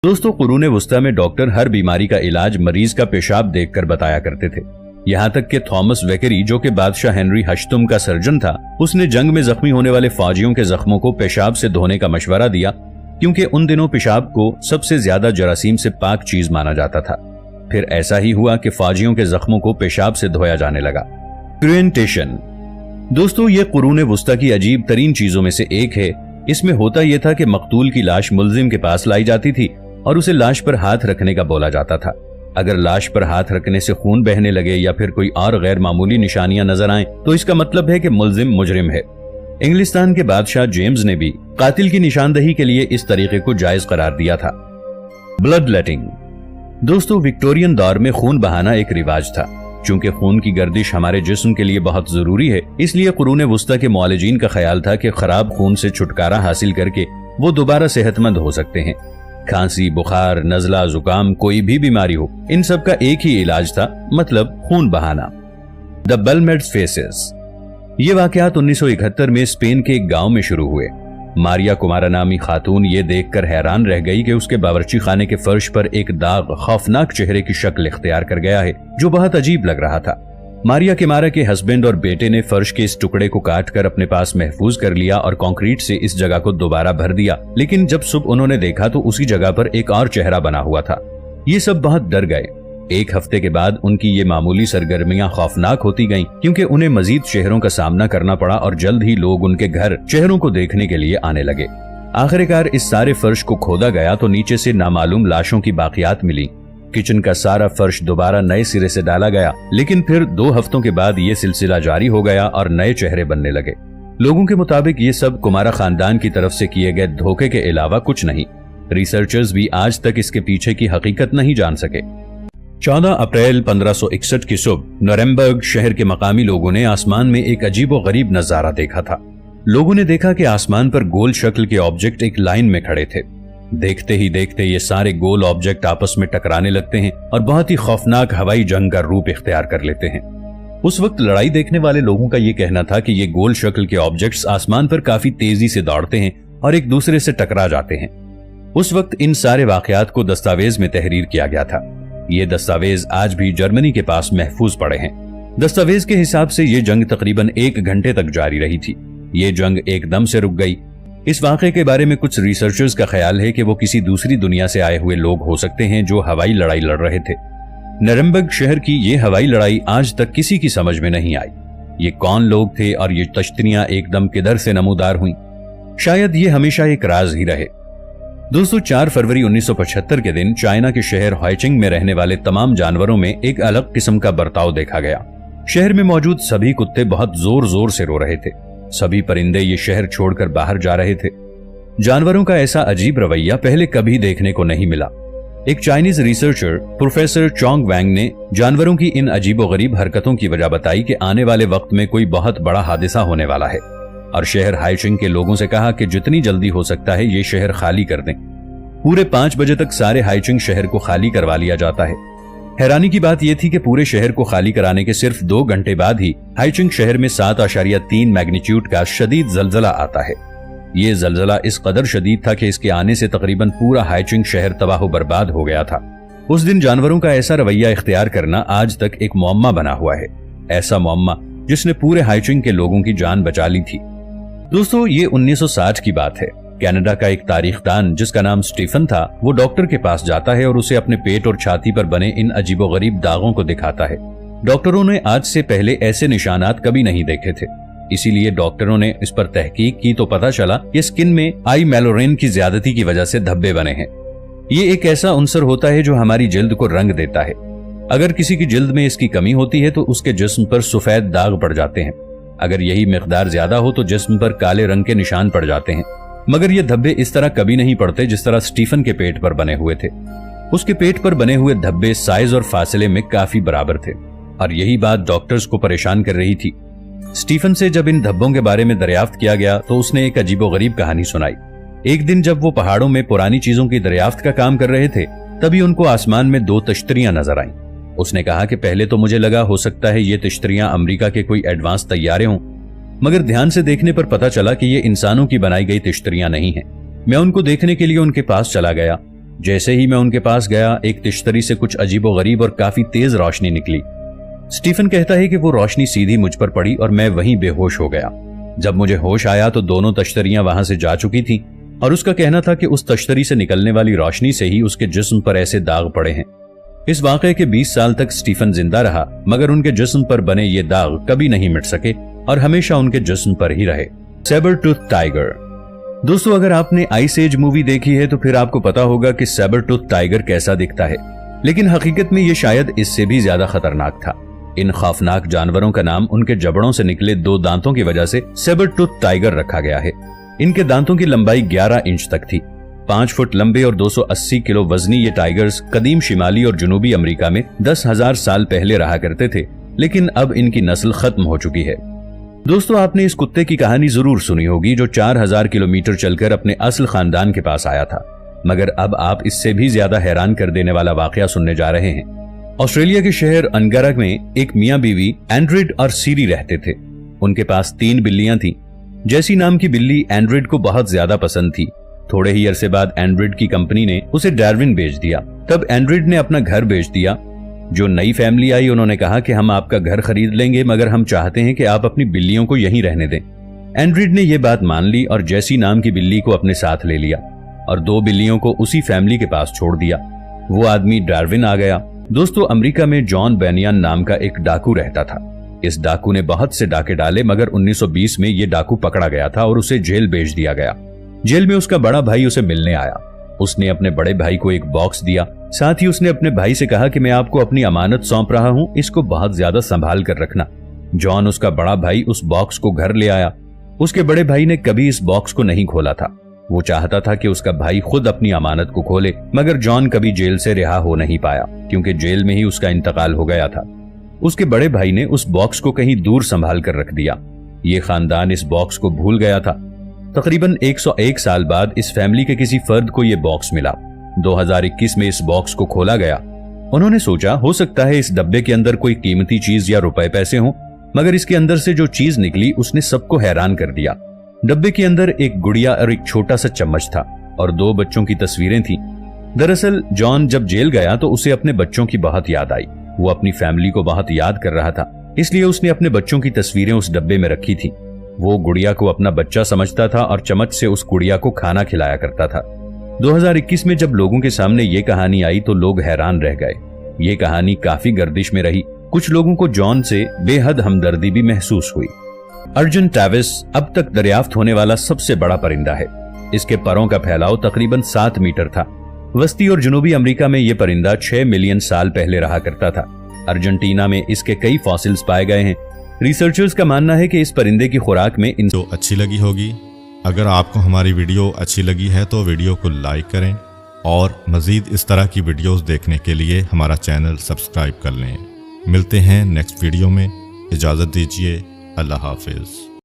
दोस्तों, कुरून वस्ता में डॉक्टर हर बीमारी का इलाज मरीज का पेशाब देखकर बताया करते थे। यहाँ तक कि थॉमस वेकेरी, जो कि बादशाह हेनरी हश्तुम का सर्जन था, उसने जंग में जख्मी होने वाले फौजियों के जख्मों को पेशाब से धोने का मशवरा दिया, क्योंकि उन दिनों पेशाब को सबसे ज्यादा जरासीम से पाक चीज माना जाता था। फिर ऐसा ही हुआ कि फौजियों के जख्मों को पेशाब से धोया जाने लगा। क्रिएंटेशन। दोस्तों, ये कुरून वस्ता की अजीब तरीन चीजों में से एक है। इसमें होता यह था कि मकतूल की लाश मुल्जिम के पास लाई जाती थी और उसे लाश पर हाथ रखने का बोला जाता था। अगर लाश पर हाथ रखने से खून बहने लगे या फिर कोई और गैर मामूली निशानियां नजर आएं, तो इसका मतलब है कि मुल्जिम मुजरिम है। इंग्लिस्तान के बादशाह जेम्स ने भी कातिल की निशानदही के लिए इस तरीके को जायज करार दिया था। Blood letting. दोस्तों, विक्टोरियन दौर में खून बहाना एक रिवाज था। चूंकि खून की गर्दिश हमारे जिस्म के लिए बहुत जरूरी है, इसलिए कुरून वस्ता के मुआलिजीन का ख्याल था कि खराब खून से छुटकारा हासिल करके वो दोबारा सेहतमंद हो सकते हैं। खांसी, बुखार, नजला, जुकाम, कोई भी बीमारी हो, इन सब का एक ही इलाज था, मतलब खून बहाना। द बेलमेड्स फेसेस। ये वाकयात 1971 में स्पेन के एक गांव में शुरू हुए। मारिया कुमारा नामी खातून ये देखकर हैरान रह गई कि उसके बावर्ची खाने के फर्श पर एक दाग खौफनाक चेहरे की शक्ल इख्तियार कर गया है, जो बहुत अजीब लग रहा था। मारिया किमारा के हस्बैंड और बेटे ने फर्श के इस टुकड़े को काटकर अपने पास महफूज कर लिया और कंक्रीट से इस जगह को दोबारा भर दिया। लेकिन जब सुबह उन्होंने देखा तो उसी जगह पर एक और चेहरा बना हुआ था। ये सब बहुत डर गए। एक हफ्ते के बाद उनकी ये मामूली सरगर्मियां खौफनाक होती गईं, क्योंकि उन्हें मजीद चेहरों का सामना करना पड़ा और जल्द ही लोग उनके घर चेहरों को देखने के लिए आने लगे। आखिरकार इस सारे फर्श को खोदा गया तो नीचे से नामालूम लाशों की बाकियात मिली। किचन का सारा फर्श दोबारा नए सिरे से डाला गया, लेकिन फिर 2 हफ्तों के बाद ये सिलसिला जारी हो गया और नए चेहरे बनने लगे। लोगों के मुताबिक ये सब कुमारा खानदान की तरफ से किए गए धोखे के अलावा कुछ नहीं। रिसर्चर्स भी आज तक इसके पीछे की हकीकत नहीं जान सके। 14 अप्रैल 1561 की सुबह नोरेम्बर्ग शहर के मकामी लोगों ने आसमान में एक अजीबोगरीब नजारा देखा था। लोगों ने देखा कि आसमान पर गोल शक्ल के ऑब्जेक्ट एक लाइन में खड़े थे। देखते ही देखते ये सारे गोल ऑब्जेक्ट आपस में टकराने लगते हैं और बहुत ही खौफनाक हवाई जंग का रूप इख्तियार कर लेते हैं। उस वक्त लड़ाई देखने वाले लोगों का ये कहना था कि ये गोल शक्ल के ऑब्जेक्ट्स आसमान पर काफी तेजी से दौड़ते हैं और एक दूसरे से टकरा जाते हैं। उस वक्त इन सारे वाकयात को दस्तावेज में तहरीर किया गया था। ये दस्तावेज आज भी जर्मनी के पास महफूज पड़े हैं। दस्तावेज के हिसाब से ये जंग तकरीबन 1 घंटे तक जारी रही थी। ये जंग एकदम से रुक गई। इस वाक़े के बारे में कुछ रिसर्चर्स का ख्याल है कि वो किसी दूसरी दुनिया से आए हुए लोग हो सकते हैं जो हवाई लड़ाई लड़ रहे थे। नोरेम्बर्ग शहर की ये हवाई लड़ाई आज तक किसी की समझ में नहीं आई। ये कौन लोग थे और ये तश्तरियां एकदम किधर से नमूदार हुई? शायद ये हमेशा एक राज ही रहे। दोस्तों, 4 फरवरी 1975 के दिन चाइना के शहर हाइचिंग में रहने वाले तमाम जानवरों में एक अलग किस्म का बर्ताव देखा गया। शहर में मौजूद सभी कुत्ते बहुत जोर जोर से रो रहे थे। सभी परिंदे ये शहर छोड़कर बाहर जा रहे थे। जानवरों का ऐसा अजीब रवैया पहले कभी देखने को नहीं मिला। एक चाइनीज रिसर्चर प्रोफेसर चोंग वैंग ने जानवरों की इन अजीबोगरीब हरकतों की वजह बताई कि आने वाले वक्त में कोई बहुत बड़ा हादसा होने वाला है, और शहर हाइचिंग के लोगों से कहा कि जितनी जल्दी हो सकता है ये शहर खाली कर दें। पूरे 5 बजे तक सारे हाइचिंग शहर को खाली करवा लिया जाता है। हैरानी की बात यह थी कि पूरे शहर को खाली कराने के सिर्फ 2 घंटे बाद ही हाइचिंग शहर में 7.3 मैग्नीट्यूड का शदीद जलजला आता है। ये जलजला इस कदर शदीद था कि इसके आने से तकरीबन पूरा हाइचिंग शहर तबाह बर्बाद हो गया था। उस दिन जानवरों का ऐसा रवैया इख्तियार करना आज तक एक मुअम्मा बना हुआ है, ऐसा मुअम्मा जिसने पूरे हाइचिंग के लोगों की जान बचा ली थी। दोस्तों, ये 1960 की बात है। कनाडा का एक तारीखदान जिसका नाम स्टीफन था, वो डॉक्टर के पास जाता है और उसे अपने पेट और छाती पर बने इन अजीबोगरीब दागों को दिखाता है। डॉक्टरों ने आज से पहले ऐसे निशानात कभी नहीं देखे थे, इसीलिए डॉक्टरों ने इस पर तहकीक की तो पता चला कि स्किन में आई मेलोरेन की ज्यादती की वजह से धब्बे बने हैं। ये एक ऐसा अंसर होता है जो हमारी जिल्द को रंग देता है। अगर किसी की जिल्द में इसकी कमी होती है तो उसके जिस्म पर सफेद दाग पड़ जाते हैं। अगर यही मिकदार ज्यादा हो तो जिस्म पर काले रंग के निशान पड़ जाते हैं। मगर ये धब्बे इस तरह कभी नहीं पड़ते जिस तरह स्टीफन के पेट पर बने हुए थे। उसके पेट पर बने हुए धब्बे साइज और फासले में काफी बराबर थे, और यही बात डॉक्टर्स को परेशान कर रही थी। स्टीफन से जब इन धब्बों के बारे में दरियाफ्त किया गया तो उसने एक अजीबोगरीब कहानी सुनाई। एक दिन जब वो पहाड़ों में पुरानी चीजों की दरियाफ्त का काम कर रहे थे, तभी उनको आसमान में 2 तश्तरियां नजर आईं। उसने कहा कि पहले तो मुझे लगा हो सकता है ये तश्तरियां अमेरिका के कोई एडवांस तैयारे हों, मगर ध्यान से देखने पर पता चला कि ये इंसानों की बनाई गई तश्तरियां नहीं हैं। मैं उनको देखने के लिए उनके पास चला गया। जैसे ही मैं उनके पास गया, एक तिश्तरी से कुछ अजीबोगरीब और काफी तेज रोशनी निकली। स्टीफन कहता है कि वो रोशनी सीधी मुझ पर पड़ी और मैं वहीं बेहोश हो गया। जब मुझे होश आया तो दोनों तश्तरियां वहां से जा चुकी थीं और उसका कहना था कि उस तश्तरी से निकलने वाली रोशनी से ही उसके जिस्म पर ऐसे दाग पड़े हैं। इस वाकये के 20 साल तक स्टीफन जिंदा रहा, मगर उनके जिस्म पर बने ये दाग कभी नहीं मिट सके और हमेशा उनके जिस्म पर ही रहे। Saber tooth tiger. दोस्तों, अगर आपने आइस एज मूवी देखी है तो फिर आपको पता होगा कि सैबर टूथ टाइगर कैसा दिखता है, लेकिन हकीकत में ये शायद इससे भी ज्यादा खतरनाक था। इन खौफनाक जानवरों का नाम उनके जबड़ों से निकले 2 दांतों की वजह से सैबर टूथ टाइगर रखा गया है। इनके दांतों की लंबाई 11 इंच तक थी। 5 फुट लंबे और 280 किलो वजनी ये टाइगर्स कदीम शिमाली और जनूबी अमेरिका में 10,000 साल पहले रहा करते थे, लेकिन अब इनकी नस्ल खत्म हो चुकी है। दोस्तों, आपने इस कुत्ते की कहानी जरूर सुनी होगी जो 4000 किलोमीटर चलकर अपने असल खानदान के पास आया था, मगर अब आप इससे भी ज्यादा हैरान कर देने वाला वाकया सुनने जा रहे हैं। ऑस्ट्रेलिया के शहर अनगरा में एक मियां बीवी एंड्रिड और सीरी रहते थे। उनके पास 3 बिल्लियां थीं। जैसी नाम की बिल्ली एंड्रिड को बहुत ज्यादा पसंद थी। थोड़े ही अरसे बाद एंड्रिड की कंपनी ने उसे डार्विन बेच दिया। तब एंड्रिड ने अपना घर बेच दिया। जो नई फैमिली आई उन्होंने कहा कि हम आपका घर खरीद लेंगे, मगर हम चाहते हैं कि आप अपनी बिल्लियों को यहीं रहने दें। एंड्रिड ने यह बात मान ली और जैसी नाम की बिल्ली को अपने साथ ले लिया और 2 बिल्लियों को उसी फैमिली के पास छोड़ दिया। वो आदमी डार्विन आ गया। दोस्तों, अमेरिका में जॉन बेनियन नाम का एक डाकू रहता था। इस डाकू ने बहुत से डाके डाले, मगर 1920 में ये डाकू पकड़ा गया था और उसे जेल भेज दिया गया। जेल में उसका बड़ा भाई उसे मिलने आया। उसने अपने बड़े भाई को एक बॉक्स दिया। साथ ही उसने अपने भाई से कहा कि मैं आपको अपनी अमानत सौंप रहा हूं, इसको बहुत ज्यादा संभाल कर रखना। जॉन, उसका बड़ा भाई, उस बॉक्स को घर ले आया। उसके बड़े भाई ने कभी इस बॉक्स को नहीं खोला था। वो चाहता था कि उसका भाई खुद अपनी अमानत को खोले, मगर जॉन कभी जेल से रिहा हो नहीं पाया क्योंकि जेल में ही उसका इंतकाल हो गया था। उसके बड़े भाई ने उस बॉक्स को कहीं दूर संभाल कर रख दिया। ये खानदान इस बॉक्स को भूल गया था। तकरीबन 101 साल बाद इस फैमिली के किसी फर्द को यह बॉक्स मिला। 2021 में इस बॉक्स को खोला गया। उन्होंने सोचा हो सकता है इस डब्बे के अंदर कोई कीमती चीज या रुपए पैसे हों, मगर इसके अंदर से जो चीज निकली उसने सबको हैरान कर दिया। डब्बे के अंदर एक गुड़िया और एक छोटा सा चम्मच था और 2 बच्चों की तस्वीरें थीं। दरअसल जॉन जब जेल गया तो उसे अपने बच्चों की बहुत याद आई। वो अपनी फैमिली को बहुत याद कर रहा था, इसलिए उसने अपने बच्चों की तस्वीरें उस डब्बे में रखी थी। वो गुड़िया को अपना बच्चा समझता था और चम्मच से उस गुड़िया को खाना खिलाया करता था। 2021 में जब लोगों के सामने ये कहानी आई तो लोग हैरान रह गए। ये कहानी काफी गर्दिश में रही। कुछ लोगों को जॉन से बेहद हमदर्दी भी महसूस हुई। अर्जुन टाविस अब तक दरियाफ्त होने वाला सबसे बड़ा परिंदा है। इसके परों का फैलाव तकरीबन 7 मीटर था। वस्ती और जनूबी अमेरिका में यह परिंदा 6 मिलियन साल पहले रहा करता था। अर्जेंटीना में इसके कई फॉसिल्स पाए गए हैं। रिसर्चर्स का मानना है कि इस परिंदे की खुराक में तो अच्छी लगी होगी। अगर आपको हमारी वीडियो अच्छी लगी है तो वीडियो को लाइक करें और मज़ीद इस तरह की वीडियोस देखने के लिए हमारा चैनल सब्सक्राइब कर लें। मिलते हैं नेक्स्ट वीडियो में। इजाज़त दीजिए। अल्लाह हाफिज़।